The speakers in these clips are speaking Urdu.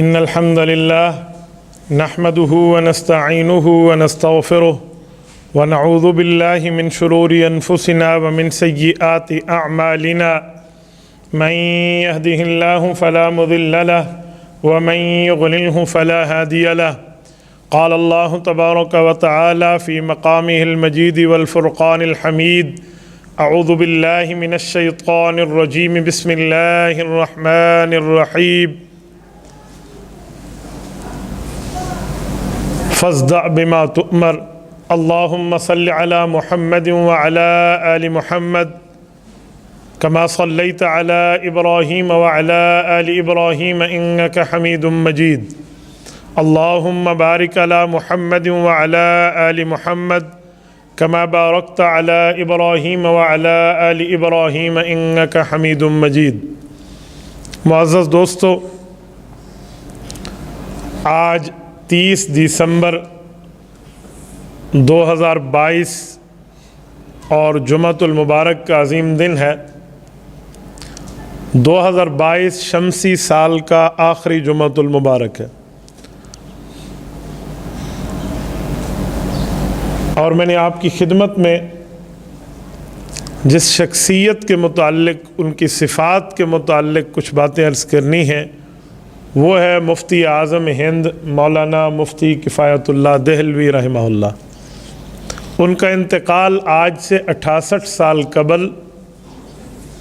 إن الحمد لله نحمده ونستعينه ونستغفره ونعوذ بالله من شرور أنفسنا ومن سيئات أعمالنا من يهده الله فلا مضل له ومن يضلله فلا هادي له قال الله تبارك وتعالى في مقامه المجيد والفرقان الحميد أعوذ بالله من الشيطان الرجيم بسم الله الرحمن الرحيم فاصدع بما تؤمر اللهم صل على محمد وعلى آل محمد كما صليت على إبراهيم وعلى آل إبراهيم إنك حميد مجيد اللهم بارك على محمد وعلى آل محمد كما باركت على إبراهيم وعلى آل إبراهيم إنك حميد مجيد۔ معزز دوستو، آج 30 دسمبر 2022 اور جمعۃ المبارک کا عظیم دن ہے۔ 2022 شمسی سال کا آخری جمعۃ المبارک ہے، اور میں نے آپ کی خدمت میں جس شخصیت کے متعلق، ان کی صفات کے متعلق کچھ باتیں عرض کرنی ہیں، وہ ہے مفتی اعظم ہند مولانا مفتی کفایت اللہ دہلوی رحمہ اللہ۔ ان کا انتقال آج سے 68 سال قبل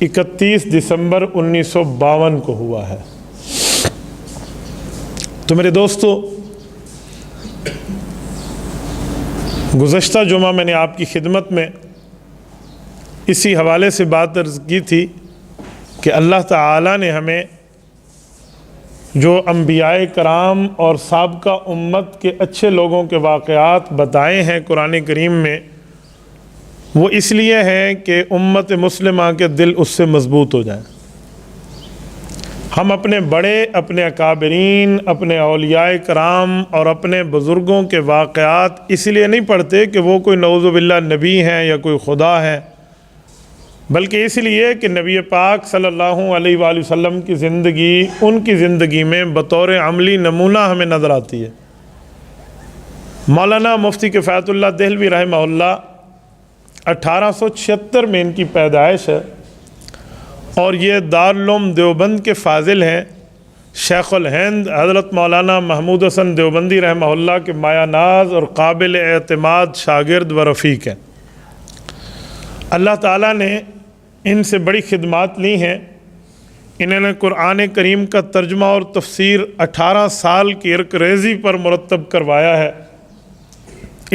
31 دسمبر 1952 کو ہوا ہے۔ تو میرے دوستو، گزشتہ جمعہ میں نے آپ کی خدمت میں اسی حوالے سے بات عرض کی تھی کہ اللہ تعالیٰ نے ہمیں جو انبیاء کرام اور سابقہ امت کے اچھے لوگوں کے واقعات بتائے ہیں قرآن کریم میں، وہ اس لیے ہیں کہ امت مسلمہ کے دل اس سے مضبوط ہو جائیں۔ ہم اپنے بڑے، اپنے اکابرین، اپنے اولیاء کرام اور اپنے بزرگوں کے واقعات اس لیے نہیں پڑھتے کہ وہ کوئی نعوذ باللہ نبی ہیں یا کوئی خدا ہے، بلکہ اس لیے کہ نبی پاک صلی اللہ علیہ وآلہ وسلم کی زندگی، ان کی زندگی میں بطور عملی نمونہ ہمیں نظر آتی ہے۔ مولانا مفتی کفایت اللہ دہلوی رحمہ اللہ 1876 میں ان کی پیدائش ہے، اور یہ دارالعلوم دیوبند کے فاضل ہیں۔ شیخ الہند حضرت مولانا محمود حسن دیوبندی رحمہ اللہ کے مایہ ناز اور قابل اعتماد شاگرد و رفیق ہیں۔ اللہ تعالیٰ نے ان سے بڑی خدمات لی ہیں۔ انہوں نے قرآن کریم کا ترجمہ اور تفسیر 18 سال کی ریزی پر مرتب کروایا ہے۔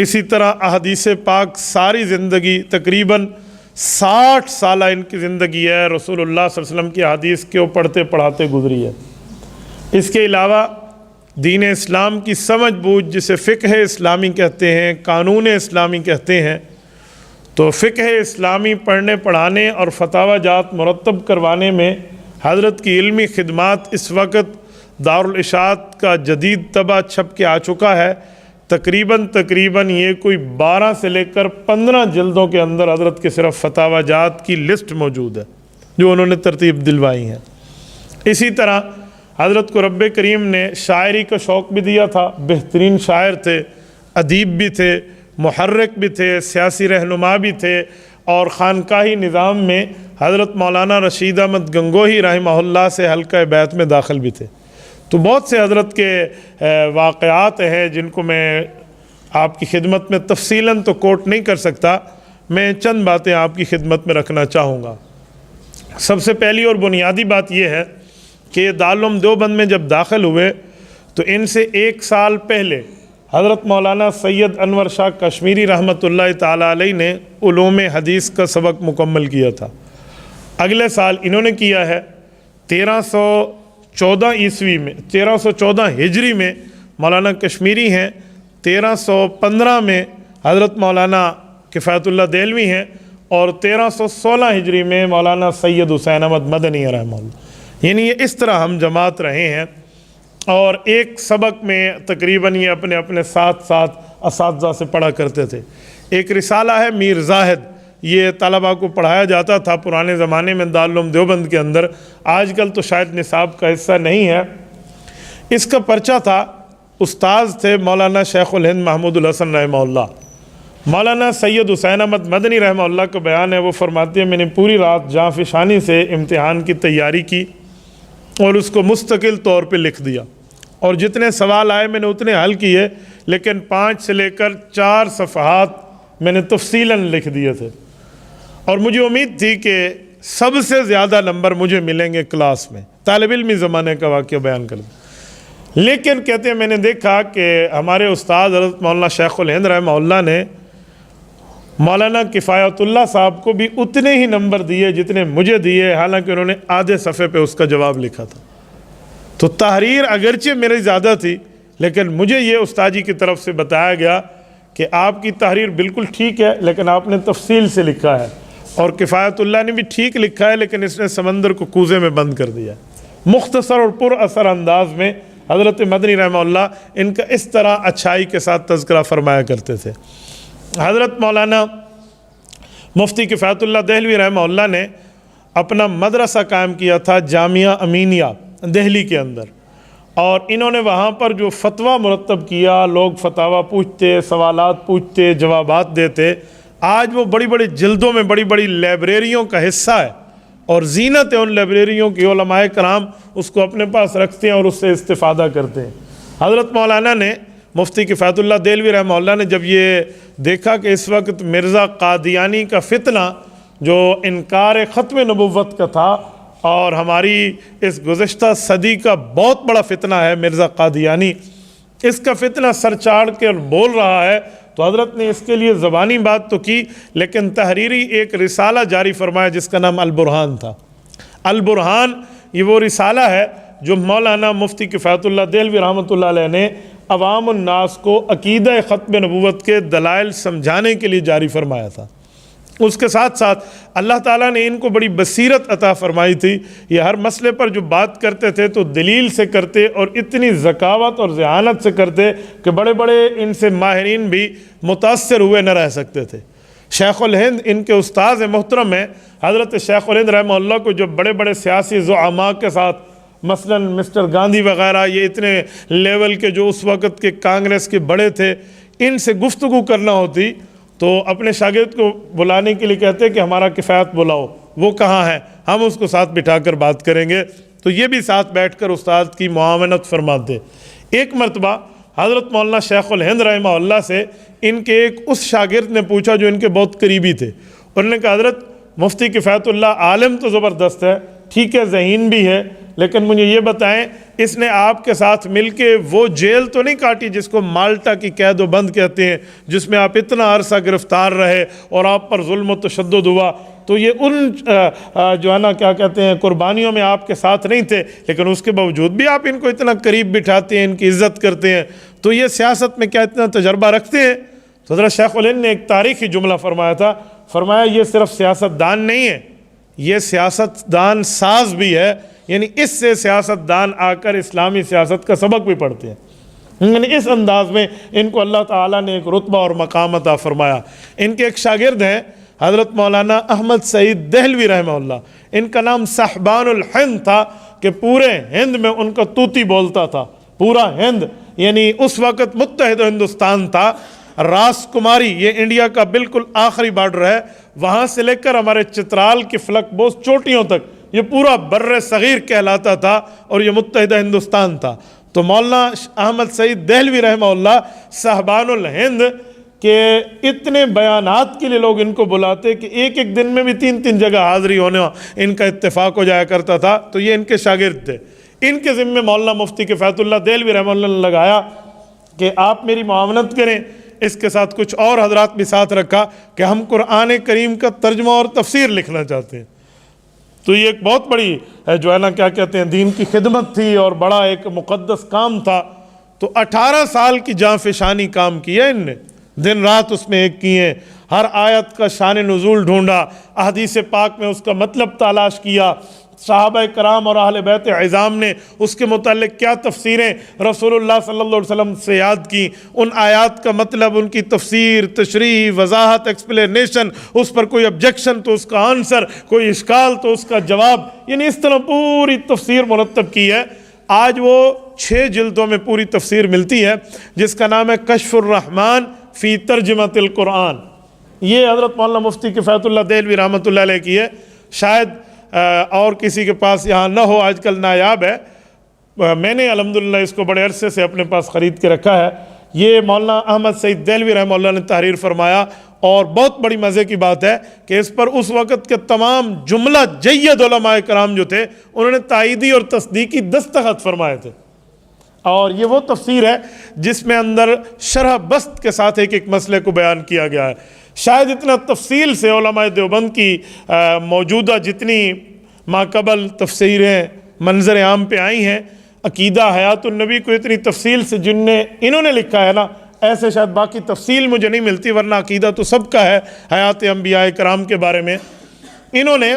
اسی طرح احادیث پاک ساری زندگی، تقریباً 60 سالہ ان کی زندگی ہے، رسول اللہ صلی اللہ علیہ وسلم کی حدیث کے پڑھتے پڑھاتے گزری ہے۔ اس کے علاوہ دین اسلام کی سمجھ بوجھ، جسے فقہ اسلامی کہتے ہیں، قانون اسلامی کہتے ہیں، تو فقہ اسلامی پڑھنے پڑھانے اور فتاوی جات مرتب کروانے میں حضرت کی علمی خدمات اس وقت دارالاشاعت کا جدید طبع چھپ کے آ چکا ہے۔ تقریباً یہ کوئی 12 سے لے کر 15 جلدوں کے اندر حضرت کے صرف فتاوی جات کی لسٹ موجود ہے جو انہوں نے ترتیب دلوائی ہیں۔ اسی طرح حضرت کو رب کریم نے شاعری کا شوق بھی دیا تھا، بہترین شاعر تھے، ادیب بھی تھے، محرک بھی تھے، سیاسی رہنما بھی تھے، اور خانقاہی نظام میں حضرت مولانا رشید احمد گنگوہی رحمہ اللہ سے حلقہ بیعت میں داخل بھی تھے۔ تو بہت سے حضرت کے واقعات ہیں جن کو میں آپ کی خدمت میں تفصیلاً تو کوٹ نہیں کر سکتا، میں چند باتیں آپ کی خدمت میں رکھنا چاہوں گا۔ سب سے پہلی اور بنیادی بات یہ ہے کہ دارالعلوم دیوبند میں جب داخل ہوئے تو ان سے 1 سال پہلے حضرت مولانا سید انور شاہ کشمیری رحمۃ اللہ تعالیٰ علیہ نے علوم حدیث کا سبق مکمل کیا تھا۔ اگلے سال انہوں نے کیا ہے 1314 عیسوی میں، 1314 ہجری میں مولانا کشمیری ہیں، 1315 میں حضرت مولانا کفایت اللہ دہلوی ہیں، اور 1316 ہجری میں مولانا سید حسین احمد مدنی رحمہ اللہ۔ یعنی یہ اس طرح ہم جماعت رہے ہیں، اور ایک سبق میں تقریباً یہ اپنے اپنے ساتھ اساتذہ سے پڑھا کرتے تھے۔ ایک رسالہ ہے میر زاہد، یہ طلباء کو پڑھایا جاتا تھا پرانے زمانے میں دارالعلوم دیوبند کے اندر، آج کل تو شاید نصاب کا حصہ نہیں ہے۔ اس کا پرچہ تھا، استاذ تھے مولانا شیخ الہند محمود الحسن رحمہ اللہ۔ مولانا سید حسین احمد مدنی رحمہ اللہ کا بیان ہے، وہ فرماتے ہیں میں نے پوری رات جاں فشانی سے امتحان کی تیاری کی اور اس کو مستقل طور پہ لکھ دیا، اور جتنے سوال آئے میں نے اتنے حل کیے، لیکن 5 سے لے کر 4 صفحات میں نے تفصیلاً لکھ دیے تھے، اور مجھے امید تھی کہ سب سے زیادہ نمبر مجھے ملیں گے کلاس میں۔ طالب علمی زمانے کا واقعہ بیان کر دیں، لیکن کہتے ہیں میں نے دیکھا کہ ہمارے استاد حضرت مولانا شیخ الہند رحمہ اللہ نے مولانا کفایت اللہ صاحب کو بھی اتنے ہی نمبر دیے جتنے مجھے دیے، حالانکہ انہوں نے آدھے صفحے پہ اس کا جواب لکھا تھا۔ تو تحریر اگرچہ میری زیادہ تھی، لیکن مجھے یہ استاد جی کی طرف سے بتایا گیا کہ آپ کی تحریر بالکل ٹھیک ہے، لیکن آپ نے تفصیل سے لکھا ہے، اور کفایت اللہ نے بھی ٹھیک لکھا ہے، لیکن اس نے سمندر کو کوزے میں بند کر دیا۔ مختصر اور پر اثر انداز میں حضرت مدنی رحمہ اللہ ان کا اس طرح اچھائی کے ساتھ تذکرہ فرمایا کرتے تھے۔ حضرت مولانا مفتی کفایت اللہ دہلوی رحمہ اللہ نے اپنا مدرسہ قائم کیا تھا جامعہ امینیہ دہلی کے اندر، اور انہوں نے وہاں پر جو فتویٰ مرتب کیا، لوگ فتاویٰ پوچھتے، سوالات پوچھتے، جوابات دیتے، آج وہ بڑی بڑی جلدوں میں بڑی بڑی لائبریریوں کا حصہ ہے، اور زینت ہے ان لائبریریوں کی، علماء کرام اس کو اپنے پاس رکھتے ہیں اور اس سے استفادہ کرتے ہیں۔ حضرت مولانا نے مفتی کفایت اللہ دہلوی رحمہ اللہ نے جب یہ دیکھا کہ اس وقت مرزا قادیانی کا فتنہ جو انکار ختم نبوت کا تھا، اور ہماری اس گزشتہ صدی کا بہت بڑا فتنہ ہے مرزا قادیانی، اس کا فتنہ سر چاڑ کے بول رہا ہے، تو حضرت نے اس کے لیے زبانی بات تو کی، لیکن تحریری ایک رسالہ جاری فرمایا جس کا نام البرہان تھا۔ البرہان یہ وہ رسالہ ہے جو مولانا مفتی کفایت اللہ دہلوی رحمۃ اللہ علیہ نے عوام الناس کو عقیدہ ختم نبوت کے دلائل سمجھانے کے لیے جاری فرمایا تھا۔ اس کے ساتھ ساتھ اللہ تعالیٰ نے ان کو بڑی بصیرت عطا فرمائی تھی، یہ ہر مسئلے پر جو بات کرتے تھے تو دلیل سے کرتے، اور اتنی ذکاوت اور ذہانت سے کرتے کہ بڑے بڑے ان سے ماہرین بھی متاثر ہوئے نہ رہ سکتے تھے۔ شیخ الہند ان کے استاذ محترم ہیں۔ حضرت شیخ الہند رحمہ اللہ کو جو بڑے بڑے سیاسی زعماء کے ساتھ، مثلا مسٹر گاندھی وغیرہ، یہ اتنے لیول کے جو اس وقت کے کانگریس کے بڑے تھے، ان سے گفتگو کرنا ہوتی تو اپنے شاگرد کو بلانے کے لیے کہتے کہ ہمارا کفایت بلاؤ، وہ کہاں ہے، ہم اس کو ساتھ بٹھا کر بات کریں گے، تو یہ بھی ساتھ بیٹھ کر استاد کی معاونت فرماتے۔ ایک مرتبہ حضرت مولانا شیخ الہند رحمہ اللہ سے ان کے ایک اس شاگرد نے پوچھا جو ان کے بہت قریبی تھے، انہوں نے کہا حضرت مفتی کفایت اللہ عالم تو زبردست ہے، ٹھیک ہے ذہین بھی ہے، لیکن مجھے یہ بتائیں اس نے آپ کے ساتھ مل کے وہ جیل تو نہیں کاٹی جس کو مالٹا کی قید و بند کہتے ہیں، جس میں آپ اتنا عرصہ گرفتار رہے اور آپ پر ظلم و تشدد ہوا، تو یہ ان جو ہے نا کیا کہتے ہیں قربانیوں میں آپ کے ساتھ نہیں تھے، لیکن اس کے باوجود بھی آپ ان کو اتنا قریب بٹھاتے ہیں، ان کی عزت کرتے ہیں، تو یہ سیاست میں کیا اتنا تجربہ رکھتے ہیں؟ تو حضرت شیخ الہند نے ایک تاریخی جملہ فرمایا تھا، فرمایا یہ صرف سیاست دان نہیں ہے، یہ سیاست دان ساز بھی ہے، یعنی اس سے سیاست دان آ کر اسلامی سیاست کا سبق بھی پڑھتے ہیں۔ یعنی اس انداز میں ان کو اللہ تعالیٰ نے ایک رتبہ اور مقام عطا فرمایا۔ ان کے ایک شاگرد ہیں حضرت مولانا احمد سعید دہلوی رحمہ اللہ، ان کا نام صاحبان الہند تھا کہ پورے ہند میں ان کا طوطی بولتا تھا، پورا ہند، یعنی اس وقت متحدہ ہندوستان تھا، راس کماری یہ انڈیا کا بالکل آخری بارڈر ہے، وہاں سے لے کر ہمارے چترال کی فلک بوس چوٹیوں تک یہ پورا بر صغیر کہلاتا تھا، اور یہ متحدہ ہندوستان تھا۔ تو مولانا احمد سعید دہلوی رحمہ اللہ صاحبان الہند کہ اتنے بیانات کے لیے لوگ ان کو بلاتے کہ ایک ایک دن میں بھی 3 جگہ حاضری ہونے ان کا اتفاق ہو جایا کرتا تھا، تو یہ ان کے شاگرد تھے۔ ان کے ذمے مولانا مفتی کفایت اللہ دہلوی رحمہ اللہ نے لگایا کہ آپ میری معاونت کریں، اس کے ساتھ کچھ اور حضرات بھی ساتھ رکھا کہ ہم قرآن کریم کا ترجمہ اور تفسیر لکھنا چاہتے ہیں۔ تو یہ ایک بہت بڑی جو ہے نا کیا کہتے ہیں دین کی خدمت تھی، اور بڑا ایک مقدس کام تھا۔ تو 18 سال کی جاں فشانی کام کیا ان نے، دن رات اس میں ایک کیے، ہر آیت کا شان نزول ڈھونڈا، احادیث پاک میں اس کا مطلب تلاش کیا، صحابہ کرام اور اہل بیت عظام نے اس کے متعلق کیا تفسیریں رسول اللہ صلی اللہ علیہ وسلم سے یاد کی، ان آیات کا مطلب، ان کی تفسیر، تشریح، وضاحت، ایکسپلینیشن، اس پر کوئی objection تو اس کا آنسر، کوئی اشکال تو اس کا جواب، یعنی اس طرح پوری تفسیر مرتب کی ہے۔ آج وہ 6 جلدوں میں پوری تفسیر ملتی ہے جس کا نام ہے کشف الرحمن فی ترجمۃ القرآن. یہ حضرت مولانا مفتی کفایت اللہ دہلوی رحمۃ اللہ علیہ کی ہے. شاید اور کسی کے پاس یہاں نہ ہو، آج کل نایاب ہے. میں نے الحمدللہ اس کو بڑے عرصے سے اپنے پاس خرید کے رکھا ہے. یہ مولانا احمد سعید دہلوی رحمہ اللہ نے تحریر فرمایا، اور بہت بڑی مزے کی بات ہے کہ اس پر اس وقت کے تمام جملہ جید علماء کرام جو تھے انہوں نے تائیدی اور تصدیقی دستخط فرمائے تھے. اور یہ وہ تفسیر ہے جس میں اندر شرح بسط کے ساتھ ایک ایک مسئلے کو بیان کیا گیا ہے. شاید اتنا تفصیل سے علماء دیوبند کی موجودہ جتنی ماقبل تفسیریں منظر عام پہ آئی ہیں، عقیدہ حیات النبی کو اتنی تفصیل سے انہوں نے لکھا ہے نا، ایسے شاید باقی تفصیل مجھے نہیں ملتی، ورنہ عقیدہ تو سب کا ہے حیات انبیاء کرام کے بارے میں. انہوں نے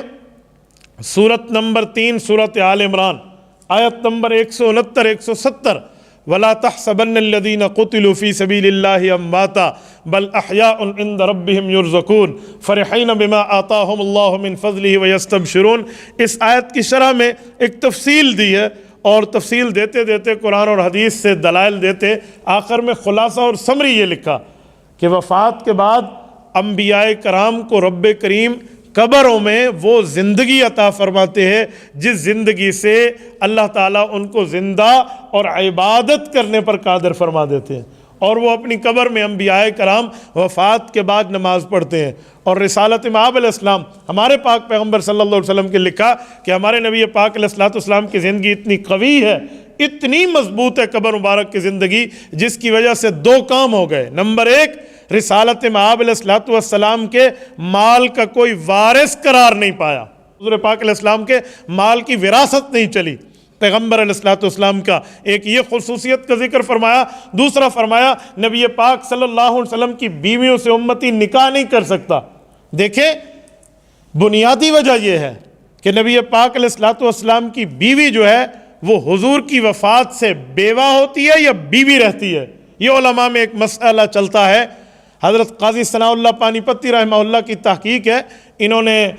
سورت نمبر 3 سورت آل عمران آیت نمبر 169 170 وَلَا تَحْسَبَنَّ الَّذِينَ قُتِلُوا فِي سَبِيلِ اللَّهِ أَمْوَاتًا بَلْ أَحْيَاءٌ عِنْدَ رَبِّهِمْ يُرْزَقُونَ فَرِحِينَ بِمَا آتَاهُمُ اللَّهُ مِنْ فَضْلِهِ وَيَسْتَبْشِرُونَ. اس آیت کی شرح میں ایک تفصیل دی ہے، اور تفصیل دیتے دیتے قرآن اور حدیث سے دلائل دیتے آخر میں خلاصہ اور سمری یہ لکھا کہ وفات کے بعد انبیاء کرام کو رب کریم قبروں میں وہ زندگی عطا فرماتے ہیں جس زندگی سے اللہ تعالیٰ ان کو زندہ اور عبادت کرنے پر قادر فرما دیتے ہیں. اور وہ اپنی قبر میں انبیاء کرام وفات کے بعد نماز پڑھتے ہیں. اور رسالت مآب علیہ السلام ہمارے پاک پیغمبر صلی اللہ علیہ وسلم کے لکھا کہ ہمارے نبی پاک علیہ السلام کی زندگی اتنی قوی ہے، اتنی مضبوط ہے قبر مبارک کی زندگی، جس کی وجہ سے 2 کام ہو گئے. نمبر 1، رسالت مآب علیہ السلام کے مال کا کوئی وارث قرار نہیں پایا، حضور پاک علیہ السلام کے مال کی وراثت نہیں چلی. پیغمبر علیہ السلام کا ایک یہ خصوصیت کا ذکر فرمایا. دوسرا فرمایا نبی پاک صلی اللہ علیہ وسلم کی بیویوں سے امتی نکاح نہیں کر سکتا. دیکھیں بنیادی وجہ یہ ہے کہ نبی پاک علیہ السلام کی بیوی جو ہے وہ حضور کی وفات سے بیوہ ہوتی ہے یا بیوی رہتی ہے. یہ علماء میں ایک مسئلہ چلتا ہے. حضرت قاضی ثناء اللہ پانی پتی رحمہ اللہ کی تحقیق ہے، انہوں نے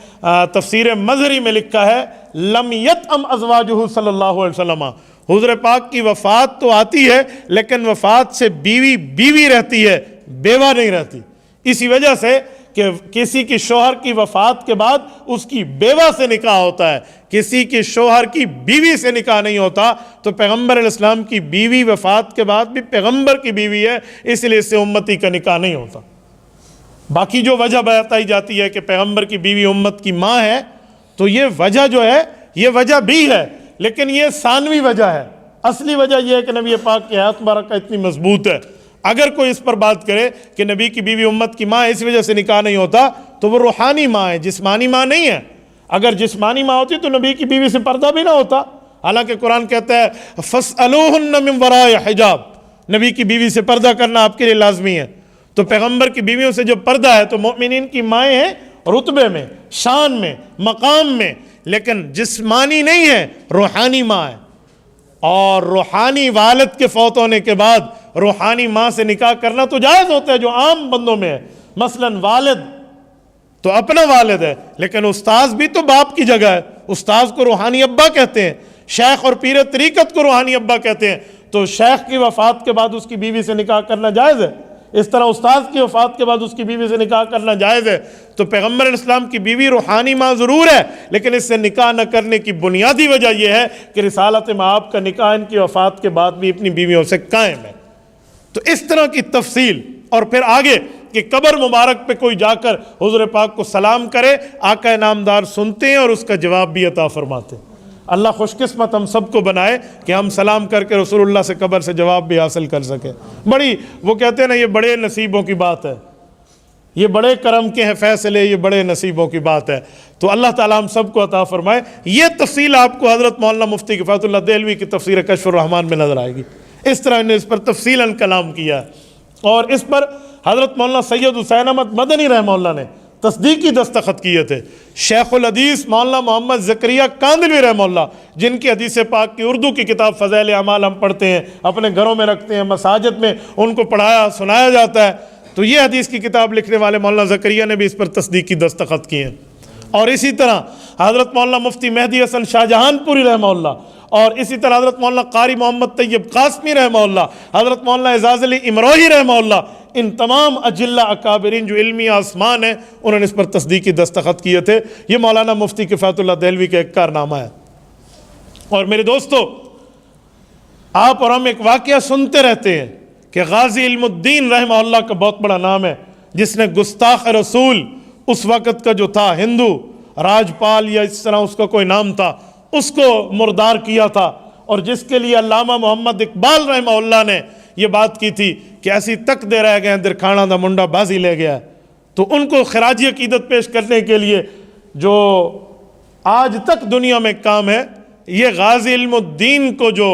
تفسیر مظہری میں لکھا ہے لم یطعم ازواجہ صلی اللہ علیہ وسلم، حضور پاک کی وفات تو آتی ہے لیکن وفات سے بیوی رہتی ہے، بیوہ نہیں رہتی. اسی وجہ سے کہ کسی کی شوہر کی وفات کے بعد اس کی بیوہ سے نکاح ہوتا ہے، کسی کی شوہر کی بیوی سے نکاح نہیں ہوتا. تو پیغمبر علیہ السلام کی بیوی وفات کے بعد بھی پیغمبر کی بیوی ہے، اس لیے اس سے امتی کا نکاح نہیں ہوتا. باقی جو وجہ بتائی جاتی ہے کہ پیغمبر کی بیوی امت کی ماں ہے، تو یہ وجہ جو ہے یہ وجہ بھی ہے، لیکن یہ ثانوی وجہ ہے. اصلی وجہ یہ ہے کہ نبی پاک کی حیات مبارکہ اتنی مضبوط ہے. اگر کوئی اس پر بات کرے کہ نبی کی بیوی امت کی ماں اس وجہ سے نکاح نہیں ہوتا تو وہ روحانی ماں ہے، جسمانی ماں نہیں ہے. اگر جسمانی ماں ہوتی تو نبی کی بیوی سے پردہ بھی نہ ہوتا. حالانکہ قرآن کہتا ہے فَاسْأَلُوهُنَّ مِن وَرَاءِ حِجَاب، نبی کی بیوی سے پردہ کرنا آپ کے لیے لازمی ہے. تو پیغمبر کی بیویوں سے جو پردہ ہے تو مومنین کی مائیں ہیں رتبے میں، شان میں، مقام میں، لیکن جسمانی نہیں ہے، روحانی ماں ہے. اور روحانی والد کے فوت ہونے کے بعد روحانی ماں سے نکاح کرنا تو جائز ہوتا ہے جو عام بندوں میں ہے. مثلا والد تو اپنا والد ہے، لیکن استاذ بھی تو باپ کی جگہ ہے. استاذ کو روحانی ابا کہتے ہیں، شیخ اور پیر طریقت کو روحانی ابا کہتے ہیں. تو شیخ کی وفات کے بعد اس کی بیوی سے نکاح کرنا جائز ہے. اس طرح استاذ کی وفات کے بعد اس کی بیوی سے نکاح کرنا جائز ہے. تو پیغمبر علیہ السلام کی بیوی روحانی ماں ضرور ہے، لیکن اس سے نکاح نہ کرنے کی بنیادی وجہ یہ ہے کہ رسالت مآب کا نکاح ان کی وفات کے بعد بھی اپنی بیویوں سے قائم ہے. تو اس طرح کی تفصیل. اور پھر آگے کہ قبر مبارک پہ کوئی جا کر حضور پاک کو سلام کرے، آقا نامدار سنتے ہیں اور اس کا جواب بھی عطا فرماتے ہیں. اللہ خوش قسمت ہم سب کو بنائے کہ ہم سلام کر کے رسول اللہ سے قبر سے جواب بھی حاصل کر سکیں. بڑی وہ کہتے ہیں نا، یہ بڑے نصیبوں کی بات ہے، یہ بڑے کرم کے ہیں فیصلے، یہ بڑے نصیبوں کی بات ہے. تو اللہ تعالی ہم سب کو عطا فرمائے. یہ تفصیل آپ کو حضرت مولانا مفتی کفایت اللہ دہلوی کی تفسیر کشف الرحمن میں نظر آئے گی. اس طرح انہوں نے اس پر تفصیلاً کلام کیا ہے. اور اس پر حضرت مولانا سید حسین احمد مدنی رحمہ اللہ نے تصدیقی دستخط کیے تھے. شیخ الحدیث مولانا محمد زکریا کاندلوی رحمہ اللہ، جن کی حدیث پاک کی اردو کی کتاب فضائل اعمال ہم پڑھتے ہیں، اپنے گھروں میں رکھتے ہیں، مساجد میں ان کو پڑھایا سنایا جاتا ہے. تو یہ حدیث کی کتاب لکھنے والے مولانا زکریا نے بھی اس پر تصدیقی دستخط کیے ہیں. اور اسی طرح حضرت مولانا مفتی مہدی حسن شاہجہان پوری رحمہ اللہ، اور اسی طرح حضرت مولانا قاری محمد طیب قاسمی رحمہ اللہ، حضرت مولانا اعزاز علی امروہی رحمہ اللہ، ان تمام اجلہ اکابرین جو علمی آسمان ہیں انہوں نے اس پر تصدیقی دستخط کیے تھے۔ یہ مولانا مفتی کفایت اللہ دہلوی کا ایک کارنامہ ہے۔ اور میرے دوستو، آپ اور ہم ایک واقعہ سنتے رہتے ہیں کہ غازی علم الدین رحمہ اللہ کا بہت بڑا نام ہے، جس نے گستاخ رسول اس وقت کا جو تھا ہندو راجپال یا اس طرح اس کا کوئی نام تھا، اس کو مردار کیا تھا، اور جس کے لیے علامہ محمد اقبال رحمہ اللہ نے یہ بات کی تھی کہ ایسی تک دے رہ گئے درکھانا دا منڈا بازی لے گیا ہے۔ تو ان کو خراج عقیدت پیش کرنے کے لیے جو آج تک دنیا میں کام ہے، یہ غازی علم الدین کو جو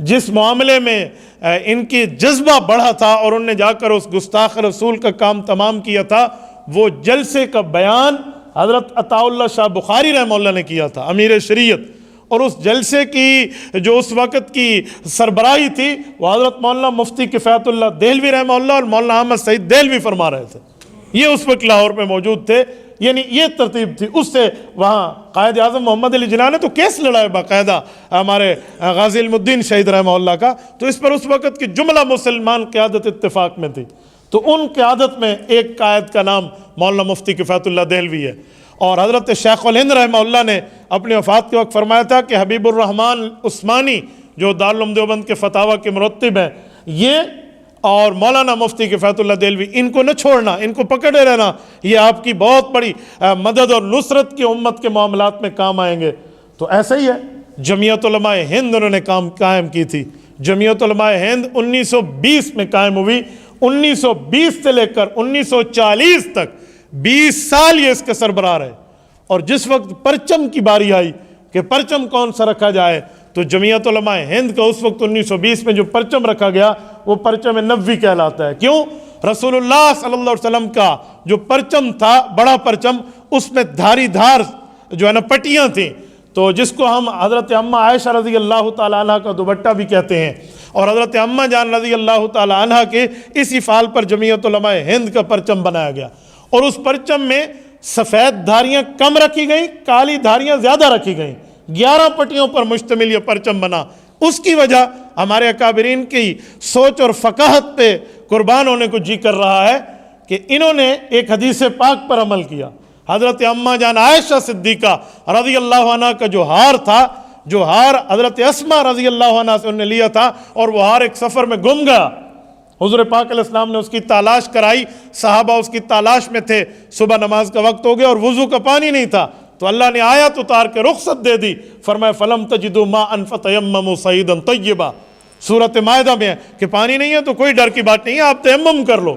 جس معاملے میں ان کی جذبہ بڑھا تھا اور انہوں نے جا کر اس گستاخ رسول کا کام تمام کیا تھا، وہ جلسے کا بیان حضرت عطا اللہ شاہ بخاری رحمہ اللہ نے کیا تھا، امیر شریعت، اور اس جلسے کی جو اس وقت کی سربراہی تھی وہ حضرت مولانا مفتی کفایت اللہ دہلوی رحمہ اللہ اور مولانا احمد سعید دہلوی فرما رہے تھے۔ یہ اس وقت لاہور میں موجود تھے، یعنی یہ ترتیب تھی۔ اس سے وہاں قائد اعظم محمد علی جناح نے تو کیس لڑائے باقاعدہ ہمارے غازی علم الدین شہید رحمہ اللہ کا، تو اس پر اس وقت کی جملہ مسلمان قیادت اتفاق میں تھی۔ تو ان قیادت میں ایک قائد کا نام مولانا مفتی کفایت اللہ دہلوی ہے، اور حضرت شیخ الہند رحمہ اللہ نے اپنی وفات کے وقت فرمایا تھا کہ حبیب الرحمن عثمانی جو دارالعلوم دیوبند کے فتاویٰ کے مرتب ہیں، یہ اور مولانا مفتی کفایت اللہ دہلوی، ان کو نہ چھوڑنا، ان کو پکڑے رہنا، یہ آپ کی بہت بڑی مدد اور نصرت کی امت کے معاملات میں کام آئیں گے۔ تو ایسا ہی ہے، جمعیت علماء ہند انہوں نے قائم کی تھی۔ جمعیت علماء ہند 1920 میں قائم ہوئی، 1920 سے لے کر 1940 تک 20 سال یہ اس کے سربراہ رہے، اور جس وقت پرچم کی باری آئی کہ پرچم کون سا رکھا جائے، تو جمعیت علماء ہند کا اس وقت 1920 میں جو پرچم رکھا گیا وہ پرچم نبوی کہلاتا ہے۔ کیوں؟ رسول اللہ صلی اللہ علیہ وسلم کا جو پرچم تھا، بڑا پرچم، اس میں دھاری دھار جو ہے نا پٹیاں تھیں، تو جس کو ہم حضرت اماں عائشہ رضی اللہ تعالیٰ عنہ کا دوپٹہ بھی کہتے ہیں، اور حضرت اماں جان رضی اللہ تعالیٰ عنہ کے اسی فال پر جمعیت علماء ہند کا پرچم بنایا گیا، اور اس پرچم میں سفید دھاریاں کم رکھی گئیں، کالی دھاریاں زیادہ رکھی گئیں، 11 پٹیوں پر مشتمل یہ پرچم بنا۔ اس کی وجہ ہمارے اکابرین کی سوچ اور فقاہت پہ قربان ہونے کو جی کر رہا ہے کہ انہوں نے ایک حدیث پاک پر عمل کیا۔ حضرت اماں جان عائشہ صدیقہ رضی اللہ عنہ کا جو ہار تھا، جو ہار حضرت اسماء رضی اللہ عنہ سے انہوں نے لیا تھا، اور وہ ہار ایک سفر میں گم گیا، حضور پاک علیہ السلام نے اس کی تلاش کرائی، صحابہ اس کی تلاش میں تھے، صبح نماز کا وقت ہو گیا اور وضو کا پانی نہیں تھا، تو اللہ نے آیت اتار کے رخصت دے دی، فرمایا فَلَمْ تَجِدُوا مَاءً فَتَيَمَّمُوا صَعِيدًا طَيِّبًا۔ سورۃ مائدہ میں ہے کہ پانی نہیں ہے تو کوئی ڈر کی بات نہیں ہے، آپ تیمم کر لو۔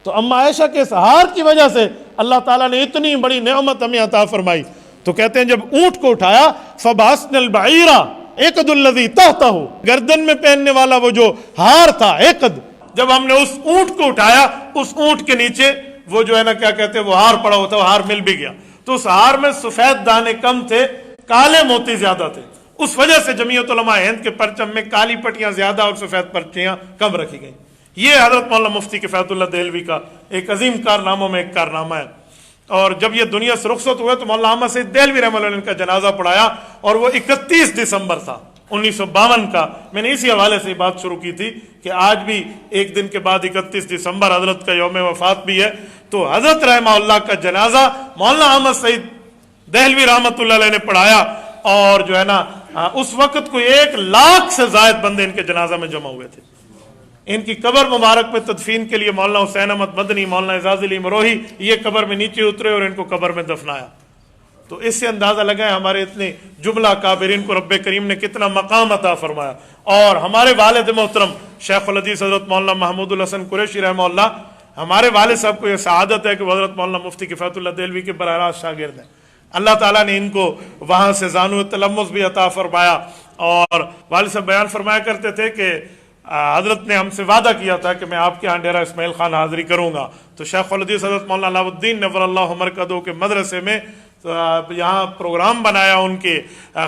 تو اماں عائشہ کے اس ہار کی وجہ سے اللہ تعالیٰ نے اتنی بڑی نعمت ہمیں عطا فرمائی۔ تو کہتے ہیں جب اونٹ کو اٹھایا فَبَعَثْنَا الْبَعِيرَ عِقْدُ الَّذِي تَحْتَهُ، گردن میں پہننے والا وہ جو ہار تھا عقد، جب ہم نے اس اونٹ کو اٹھایا، اس اونٹ کے نیچے وہ جو ہے نا کیا کہتے ہیں وہ ہار پڑا ہوتا، وہ ہار مل بھی گیا، تو اس ہار میں سفید دانے کم تھے، کالے موتی زیادہ تھے، اس وجہ سے جمعیت علماء ہند کے پرچم میں کالی پٹیاں زیادہ اور سفید پٹیاں کم رکھی گئیں۔ یہ حضرت مولانا مفتی کفایت اللہ دہلوی کا ایک عظیم کارناموں میں ایک کارنامہ ہے۔ اور جب یہ دنیا سے رخصت ہوئے تو مولانا احمد سعید دہلوی رحمہ اللہ نے ان کا جنازہ پڑھایا، اور وہ 31 دسمبر تھا 1952 کا۔ میں نے اسی حوالے سے بات شروع کی تھی کہ آج بھی ایک دن کے بعد 31 دسمبر حضرت کا یوم وفات بھی ہے، تو حضرت رحمہ اللہ کا جنازہ مولانا احمد سعید دہلوی رحمۃ اللہ علیہ نے پڑھایا، اور جو ہے نا اس وقت کوئی 1 لاکھ سے زائد بندے ان کے جنازہ میں جمع ہوئے تھے۔ ان کی قبر مبارک میں تدفین کے لیے مولانا حسین احمد مدنی، مولانا اعزاز علی مروہی یہ قبر میں نیچے اترے اور ان کو قبر میں دفنایا۔ تو اس سے اندازہ لگائیں ہمارے اتنے جملہ کابرین کو رب کریم نے کتنا مقام عطا فرمایا۔ اور ہمارے والد محترم شیخ الحدیث حضرت مولانا محمود الحسن قریشی رحمہ اللہ، ہمارے والد صاحب کو یہ سعادت ہے کہ وہ حضرت مولانا مفتی کفایت اللہ دہلوی کے براہ راست شاگرد ہیں۔ اللہ تعالیٰ نے ان کو وہاں سے زانو تلمذ بھی عطا فرمایا، اور والد صاحب بیان فرمایا کرتے تھے کہ حضرت نے ہم سے وعدہ کیا تھا کہ میں آپ کے ہاں ڈیرہ اسماعیل خان حاضری کروں گا، تو شیخ الحدیث حضرت مولانا علاؤ الدین نور اللہ مرکزہ کے مدرسے میں یہاں پروگرام بنایا ان کے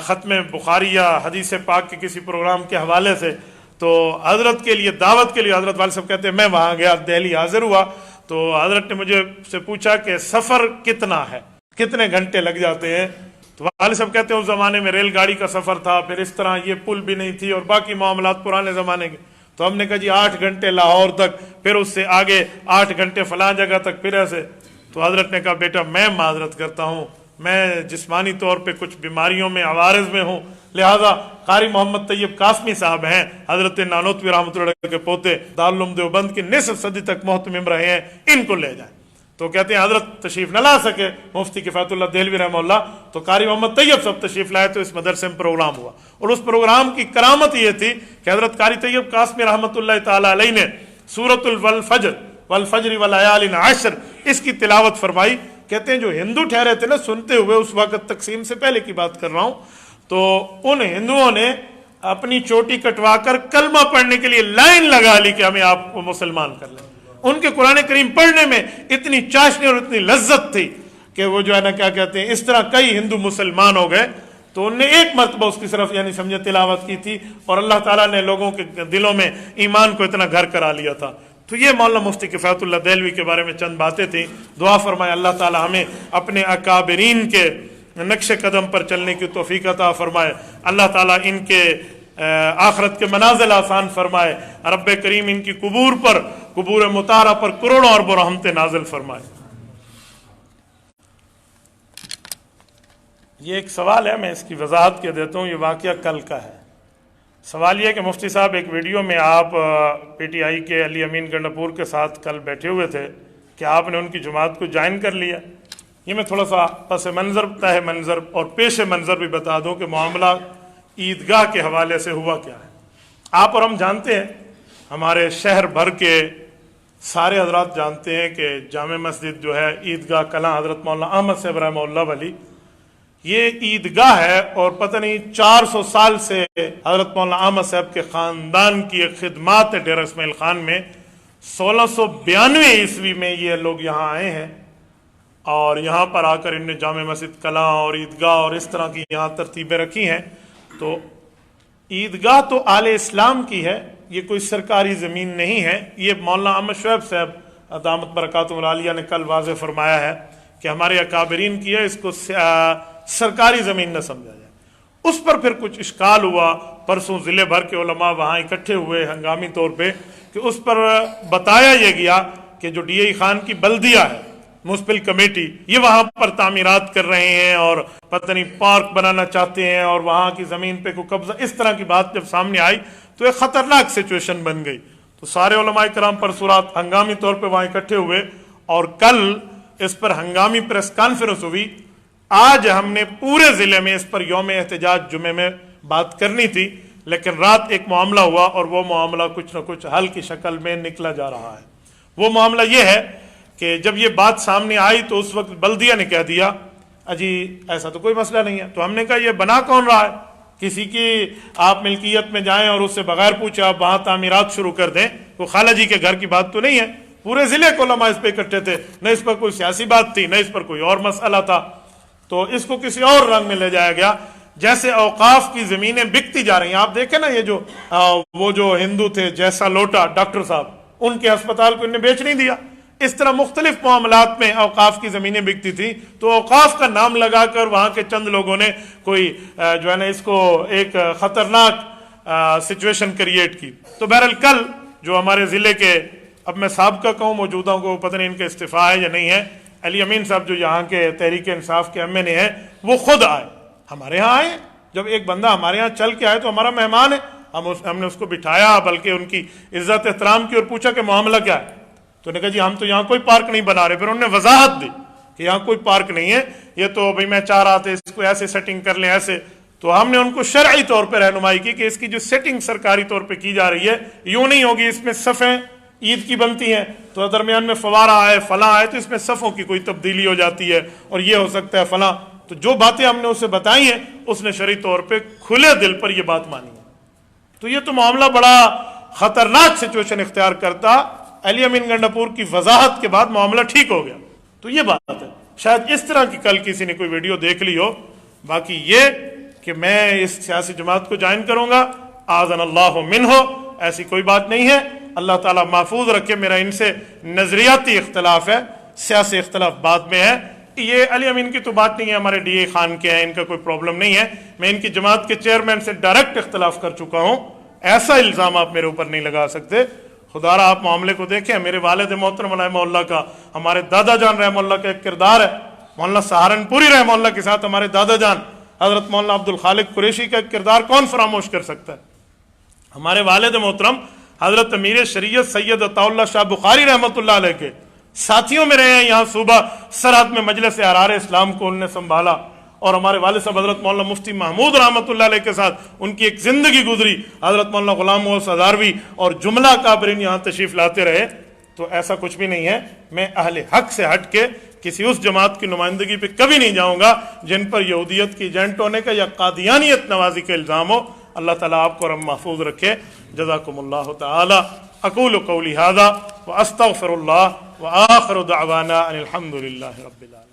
ختم بخاری یا حدیث پاک کے کسی پروگرام کے حوالے سے، تو حضرت کے لیے دعوت کے لیے حضرت والد صاحب کہتے ہیں میں وہاں گیا، دہلی حاضر ہوا، تو حضرت نے مجھے سے پوچھا کہ سفر کتنا ہے، کتنے گھنٹے لگ جاتے ہیں. تو والد صاحب کہتے ہیں اس زمانے میں ریل گاڑی کا سفر تھا، پھر اس طرح یہ پل بھی نہیں تھی اور باقی معاملات پرانے زمانے کے. تو ہم نے کہا جی 8 گھنٹے لاہور تک، پھر اس سے آگے 8 گھنٹے فلاں جگہ تک، پھر ایسے. تو حضرت نے کہا بیٹا میں معذرت کرتا ہوں، میں جسمانی طور پہ کچھ بیماریوں میں عوارض میں ہوں، لہذا قاری محمد طیب قاسمی صاحب ہیں حضرت نانوتوی رحمۃ اللہ علیہ کے پوتے، دارالعلوم دیوبند کے نصف صدی تک محتمم رہے ہیں، ان کو لے جائیں. تو کہتے ہیں حضرت تشریف نہ لا سکے مفتی کفایت اللہ دہلوی رحمہ اللہ، تو قاری محمد طیب صاحب تشریف لائے تو اس مدرسے میں پروگرام ہوا. اور اس پروگرام کی کرامت یہ تھی کہ حضرت قاری طیب قاسمی رحمۃ اللہ تعالی علیہ نے سورۃ الفجر والفجر وليال عشر اس کی تلاوت فرمائی. کہتے ہیں جو ہندو ٹھہرے تھے نا سنتے ہوئے، اس وقت تقسیم سے پہلے کی بات کر رہا ہوں، تو ان ہندوؤں نے اپنی چوٹی کٹوا کر کلمہ پڑھنے کے لیے لائن لگا لی کہ ہمیں آپ کو مسلمان کر لیں. ان کے قرآن کریم پڑھنے میں اتنی چاشنی اور اتنی لذت تھی کہ وہ جو ہے نا کیا کہتے ہیں، اس طرح کئی ہندو مسلمان ہو گئے. تو ان نے ایک مرتبہ اس کی صرف یعنی سمجھے تلاوت کی تھی، اور اللہ تعالیٰ نے لوگوں کے دلوں میں ایمان کو اتنا گھر کرا لیا تھا. تو یہ مولانا مفتی کفایت اللہ دہلوی کے بارے میں چند باتیں تھیں. دعا فرمائے اللہ تعالیٰ ہمیں اپنے اکابرین کے نقش قدم پر چلنے کی توفیق عطا فرمائے. اللہ تعالیٰ ان کے آخرت کے منازل آسان فرمائے. رب کریم ان کی قبور مطہرہ پر کروڑوں اربوں رحمتیں نازل فرمائے. یہ ایک سوال ہے، میں اس کی وضاحت کے دیتا ہوں. یہ واقعہ کل کا ہے. سوال یہ ہے کہ مفتی صاحب ایک ویڈیو میں آپ پی ٹی آئی کے علی امین گنڈاپور کے ساتھ کل بیٹھے ہوئے تھے کہ آپ نے ان کی جماعت کو جوائن کر لیا. یہ میں تھوڑا سا پس منظر تہ منظر اور پیش منظر بھی بتا دوں کہ معاملہ عیدگاہ کے حوالے سے ہوا کیا ہے. آپ اور ہم جانتے ہیں، ہمارے شہر بھر کے سارے حضرات جانتے ہیں کہ جامع مسجد جو ہے عیدگاہ کلاں حضرت مولانا احمد صاحب رحمہ اللہ ولی، یہ عیدگاہ ہے. اور پتہ نہیں 400 سال سے حضرت مولانا احمد صاحب کے خاندان کی ایک خدمات ہے ڈیرہ اسماعیل خان میں. 1692 عیسوی میں یہ لوگ یہاں آئے ہیں، اور یہاں پر آ کر ان نے جامع مسجد کلاں اور عیدگاہ اور اس طرح کی یہاں ترتیبیں رکھی ہیں. تو عیدگاہ تو آل اسلام کی ہے، یہ کوئی سرکاری زمین نہیں ہے. یہ مولانا احمد شعیب صاحب دامت برکاتہم العالیہ نے کل واضح فرمایا ہے کہ ہمارے اکابرین کی ہے، اس کو سرکاری زمین نہ سمجھا جائے. اس پر پھر کچھ اشکال ہوا. پرسوں ضلع بھر کے علماء وہاں اکٹھے ہوئے ہنگامی طور پہ کہ اس پر بتایا یہ گیا کہ جو ڈی اے خان کی بلدیہ ہے میونسپل کمیٹی، یہ وہاں پر تعمیرات کر رہے ہیں اور پتہ نہیں پارک بنانا چاہتے ہیں اور وہاں کی زمین پہ کوئی قبضہ، اس طرح کی بات جب سامنے آئی تو ایک خطرناک سچویشن بن گئی. تو سارے علماء کرام پرسورات ہنگامی طور پہ وہاں اکٹھے ہوئے اور کل اس پر ہنگامی پریس کانفرنس ہوئی. آج ہم نے پورے ضلع میں اس پر یوم احتجاج جمعے میں بات کرنی تھی، لیکن رات ایک معاملہ ہوا اور وہ معاملہ کچھ نہ کچھ حل کی شکل میں نکلا جا رہا ہے. وہ معاملہ یہ ہے کہ جب یہ بات سامنے آئی تو اس وقت بلدیہ نے کہہ دیا اجی ایسا تو کوئی مسئلہ نہیں ہے. تو ہم نے کہا یہ بنا کون رہا ہے؟ کسی کی آپ ملکیت میں جائیں اور اس سے بغیر پوچھے آپ وہاں تعمیرات شروع کر دیں، وہ خالہ جی کے گھر کی بات تو نہیں ہے. پورے ضلع کے علماء اس پہ اکٹھے تھے، نہ اس پر کوئی سیاسی بات تھی، نہ اس پر کوئی اور مسئلہ تھا. تو اس کو کسی اور رنگ میں لے جایا گیا، جیسے اوقاف کی زمینیں بکتی جا رہی ہیں. آپ دیکھیں نا، یہ جو وہ جو ہندو تھے جیسا لوٹا ڈاکٹر صاحب، ان کے ہسپتال کو انہیں بیچ نہیں دیا. اس طرح مختلف معاملات میں اوقاف کی زمینیں بکتی تھی، تو اوقاف کا نام لگا کر وہاں کے چند لوگوں نے کوئی جو ہے نا اس کو ایک خطرناک سچویشن کریٹ کی. تو بہرحال کل جو ہمارے ضلع کے، اب میں سابقہ کہوں موجودہ کو پتہ نہیں ان کا استعفیٰ ہے یا نہیں ہے، علی امین صاحب جو یہاں کے تحریک انصاف کے ایم این اے ہیں، وہ خود آئے ہمارے ہاں آئے. جب ایک بندہ ہمارے ہاں چل کے آئے تو ہمارا مہمان ہے، ہم نے اس کو بٹھایا، بلکہ ان کی عزت احترام کی اور پوچھا کہ معاملہ کیا ہے. تو نے کہا جی ہم تو یہاں کوئی پارک نہیں بنا رہے. پھر انہوں نے وضاحت دی کہ یہاں کوئی پارک نہیں ہے، یہ تو بھئی میں چاہ رہا تھا اس کو ایسے سیٹنگ کر لیں ایسے. تو ہم نے ان کو شرعی طور پہ رہنمائی کی کہ اس کی جو سیٹنگ سرکاری طور پہ کی جا رہی ہے یوں نہیں ہوگی، اس میں صفیں عید کی بنتی ہیں تو درمیان میں فوارہ آئے فلاں آئے تو اس میں صفوں کی کوئی تبدیلی ہو جاتی ہے اور یہ ہو سکتا ہے فلاں. تو جو باتیں ہم نے اسے بتائی ہیں اس نے شرعی طور پہ کھلے دل پر یہ بات مانی ہے. تو یہ تو معاملہ بڑا خطرناک سچویشن اختیار کرتا. علی امین گنڈاپور کی وضاحت کے بعد معاملہ ٹھیک ہو گیا. تو یہ بات ہے، شاید اس طرح کی کل کسی نے کوئی ویڈیو دیکھ لی ہو. باقی یہ کہ میں اس سیاسی جماعت کو جوائن کروں گا، آذن اللہ منہ، ایسی کوئی بات نہیں ہے. اللہ تعالیٰ محفوظ رکھے. میرا ان سے نظریاتی اختلاف ہے، سیاسی اختلاف بعد میں ہے. یہ علی امین کی تو بات نہیں ہے، ہمارے ڈی اے خان کے ہیں، ان کا کوئی پرابلم نہیں ہے، میں ان کی جماعت کے چیئرمین سے ڈائریکٹ اختلاف کر چکا ہوں، ایسا الزام آپ میرے اوپر نہیں لگا سکتے۔ خدا را آپ معاملے کو دیکھیں، میرے والد محترم رحمہ اللہ کا، ہمارے دادا جان رحمہ اللہ کا ایک کردار ہے، مولانا سہارنپوری رحمہ اللہ کے ساتھ ہمارے دادا جان حضرت مولانا عبد الخالق قریشی کا کردار کون فراموش کر سکتا ہے؟ ہمارے والد محترم حضرت امیر شریعت سید عطا اللہ شاہ بخاری رحمۃ اللہ علیہ کے ساتھیوں میں رہے ہیں، یہاں صوبہ سرحد میں مجلس احرار اسلام کو انہوں نے سنبھالا، اور ہمارے والد صاحب حضرت مولانا مفتی محمود رحمۃ اللہ علیہ کے ساتھ ان کی ایک زندگی گزری، حضرت مولانا غلام محمد ہزاروی اور جملہ کابرین یہاں تشریف لاتے رہے۔ تو ایسا کچھ بھی نہیں ہے، میں اہل حق سے ہٹ کے کسی اس جماعت کی نمائندگی پہ کبھی نہیں جاؤں گا جن پر یہودیت کی ایجنٹ ہونے کا یا قادیانیت نوازی کا الزام ہو۔ اللہ تعالیٰ آپ کو رحم محفوظ رکھے۔ جزاکم اللہ تعالی۔ اقول قولی ھذا واستغفر اللہ وآخر دعوانا ان الحمد للہ رب العالمین۔